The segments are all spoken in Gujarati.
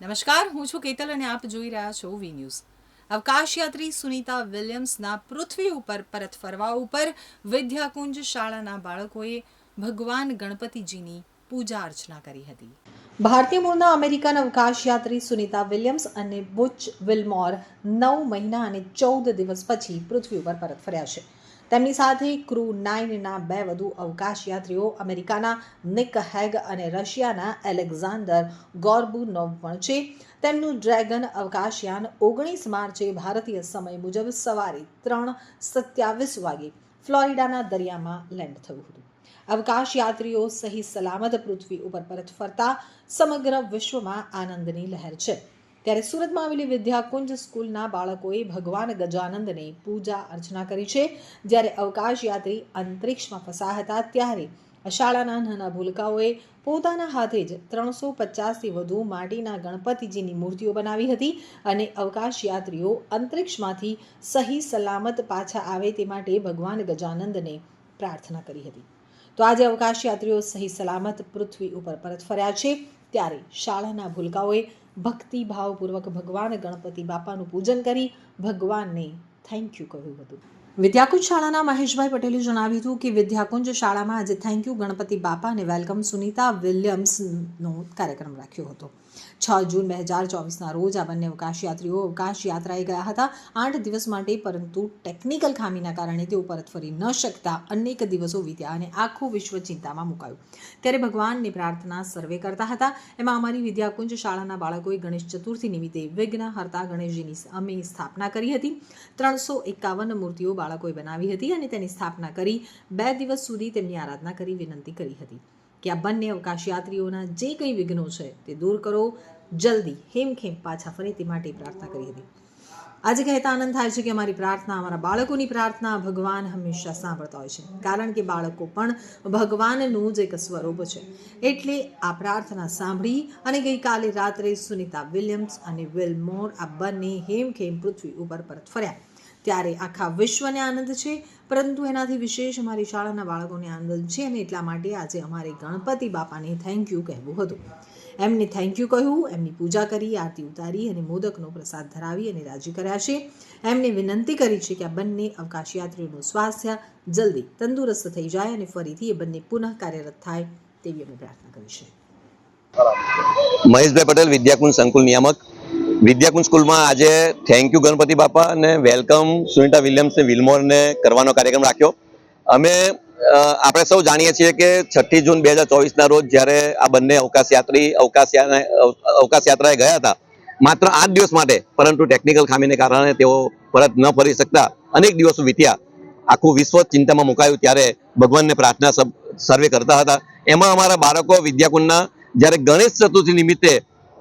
નમસ્કાર, હું છું કેતલ અને આપ જોઈ રહ્યા છો વી ન્યૂઝ. અવકાશયાત્રી સુનીતા વિલિયમ્સના પૃથ્વી ઉપર પરત ફરવા ઉપર વિદ્યાકુંજ શાળાના બાળકોએ ભગવાન ગણપતિજીની પૂજા અર્ચના કરી હતી. ભારતીય મૂળના અમેરિકન અવકાશયાત્રી સુનીતા વિલિયમ્સ અને બુચ વિલમોર 9 મહિના અને 14 દિવસ પછી પૃથ્વી ઉપર પરત ફર્યા છે. તેમની સાથે ક્રૂ 9ના 2 વધુ અવકાશયાત્રીઓ અમેરિકાના નિક હેગ અને રશિયાના એલેક્ઝાન્ડર ગોર્બુનોવ પણ છે. તેમનું ડ્રેગન અવકાશયાન 19 માર્ચે ભારતીય સમય મુજબ સવારે 3:27 વાગે ફ્લોરિડાના દરિયામાં લેન્ડ થયું હતું. અવકાશયાત્રીઓ સહી સલામત પૃથ્વી ઉપર પરત ફરતા સમગ્ર વિશ્વમાં આનંદની લહેર છે. ત્યારે સુરતમાં આવેલી વિદ્યાકુંજ સ્કૂલના બાળકોએ ભગવાન ગજાનંદને પૂજા અર્ચના કરી છે. જ્યારે અવકાશયાત્રી અંતરિક્ષમાં ફસાયા હતા ત્યારે શાળાના નાના ભૂલકાઓએ પોતાના હાથે જ 350થી વધુ માટીના ગણપતિજીની મૂર્તિઓ બનાવી હતી અને અવકાશયાત્રીઓ અંતરિક્ષમાંથી સહી સલામત પાછા આવે તે માટે ભગવાન ગજાનંદને પ્રાર્થના કરી હતી. તો આજે અવકાશયાત્રીઓ સહી સલામત પૃથ્વી ઉપર પરત ફર્યા છે ત્યારે શાળાના ભૂલકાઓએ ભક્તિભાવપૂર્વક ભગવાન ગણપતિ બાપાનું પૂજન કરી ભગવાનને થેન્ક યુ કહ્યું હતું. વિદ્યાકુંજ શાળાના મહેશભાઈ પટેલે જણાવ્યું હતું કે વિદ્યાકુંજ શાળામાં આજે થેન્ક યુ ગણપતિ બાપા અને વેલકમ સુનીતા વિલિયમ્સનો કાર્યક્રમ રાખ્યો હતો. 6 જૂન 2024ના રોજ આ બંને અવકાશયાત્રીઓ અવકાશ યાત્રાએ ગયા હતા 8 દિવસ માટે, પરંતુ ટેકનિકલ ખામીના કારણે તેઓ પરત ફરી ન શકતા અનેક દિવસો વીત્યા અને આખું વિશ્વ ચિંતામાં મુકાયું. ત્યારે ભગવાનની પ્રાર્થના સર્વે કરતા હતા. એમાં અમારી વિદ્યાકુંજ શાળાના બાળકોએ ગણેશ ચતુર્થી નિમિત્તે વિઘ્નહર્તા ગણેશજીની અમે સ્થાપના કરી હતી. 351 મૂર્તિઓ બાળકોએ બનાવી હતી અને તેની સ્થાપના કરી 2 દિવસ સુધી તેમની આરાધના કરી વિનંતી કરી હતી કે આ બંને અવકાશયાત્રીઓના જે કંઈ વિઘ્નો છે તે દૂર કરો, જલ્દી હેમખેમ પાછા ફરે તે માટે પ્રાર્થના કરી હતી. આજે કહેતા આનંદ થાય છે કે અમારી પ્રાર્થના, અમારા બાળકોની પ્રાર્થના ભગવાન હંમેશા સાંભળતા હોય છે, કારણ કે બાળકો પણ ભગવાનનું જ એક સ્વરૂપ છે. એટલે આ પ્રાર્થના સાંભળી અને ગઈકાલે રાત્રે સુનીતા વિલિયમ્સ અને વિલમોર આ બંને હેમખેમ પૃથ્વી ઉપર પરત ફર્યા. ત્યારે આખા વિશ્વને આનંદ છે, પરંતુ એનાથી વિશેષ અમારી શાળાના બાળકોને આનંદ છે અને એટલા માટે આજે અમારે ગણપતિ બાપાને થેન્ક યુ કહેવું હતું. એમને થેન્ક યુ કહ્યું, એમની પૂજા કરી, આરતી ઉતારી અને મોદકનો પ્રસાદ ધરાવી અને રાજી કર્યા છે. એમને વિનંતી કરી છે કે આ બંને અવકાશયાત્રીઓનું સ્વાસ્થ્ય જલ્દી તંદુરસ્ત થઈ જાય અને ફરીથી એ બંને પુનઃ કાર્યરત થાય તેવી અમે પ્રાર્થના કરી છે. મહેશભાઈ પટેલ, વિદ્યાકુંજ સંકુલ નિયામક. વિદ્યાકુંજ સ્કૂલમાં આજે થેન્ક યુ ગણપતિ બાપા અને વેલકમ સુનીતા વિલિયમ્સ ને વિલમોરને કરવાનો કાર્યક્રમ રાખ્યો. અમે આપણે સૌ જાણીએ છીએ કે 6 જૂન 2024ના રોજ જ્યારે આ બંને અવકાશ યાત્રાએ ગયા હતા માત્ર 8 દિવસ માટે, પરંતુ ટેકનિકલ ખામીને કારણે તેઓ પરત ન ફરી શકતા અનેક દિવસો વીત્યા, આખું વિશ્વ ચિંતામાં મુકાયું. ત્યારે ભગવાનને પ્રાર્થના સર્વે કરતા હતા. એમાં અમારા બાળકો વિદ્યાકુંજના જ્યારે ગણેશ ચતુર્થી નિમિત્તે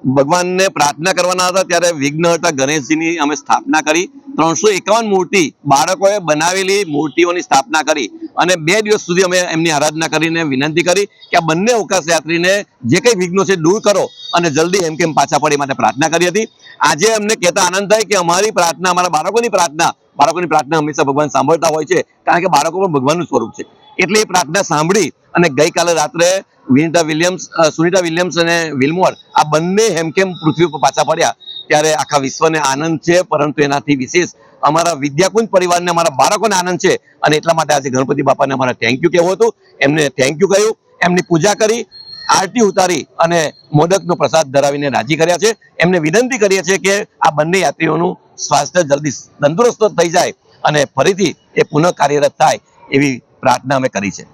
ભગવાનને પ્રાર્થના કરવાના હતા ત્યારે વિઘ્નહર્તા ગણેશજીની અમે સ્થાપના કરી. 351 મૂર્તિ બાળકોએ બનાવેલી મૂર્તિઓની સ્થાપના કરી અને 2 દિવસ સુધી અમે એમની આરાધના કરીને વિનંતી કરી કે આ બંને અવકાશયાત્રીને જે કંઈ વિઘ્નો છે દૂર કરો અને જલ્દી એમ કેમ પાછા પડે માટે પ્રાર્થના કરી હતી. આજે અમને કહેતા આનંદ થાય કે અમારી પ્રાર્થના, અમારા બાળકોની પ્રાર્થના હંમેશા ભગવાન સાંભળતા હોય છે, કારણ કે બાળકો પણ ભગવાનનું સ્વરૂપ છે. એટલે એ પ્રાર્થના સાંભળી અને ગઈકાલે રાત્રે સુનીતા વિલિયમ્સ અને વિલમોર આ બંને હેમખેમ પૃથ્વી ઉપર પાછા પડ્યા. ત્યારે આખા વિશ્વને આનંદ છે, પરંતુ એનાથી વિશેષ અમારા વિદ્યાકુંજ પરિવારને, અમારા બાળકોને આનંદ છે અને એટલા માટે આજે ગણપતિ બાપાને અમારે થેન્ક યુ કહેવું હતું. એમને થેન્ક યુ કહ્યું, એમની પૂજા કરી, આરતી ઉતારી અને મોદકનો પ્રસાદ ધરાવીને રાજી કર્યા છે. એમને વિનંતી કરીએ છીએ કે આ બંને યાત્રીઓનું સ્વાસ્થ્ય જલ્દી તંદુરસ્ત થઈ જાય અને ફરીથી એ પુનઃ કાર્યરત થાય એવી પ્રાર્થના અમે કરી છે.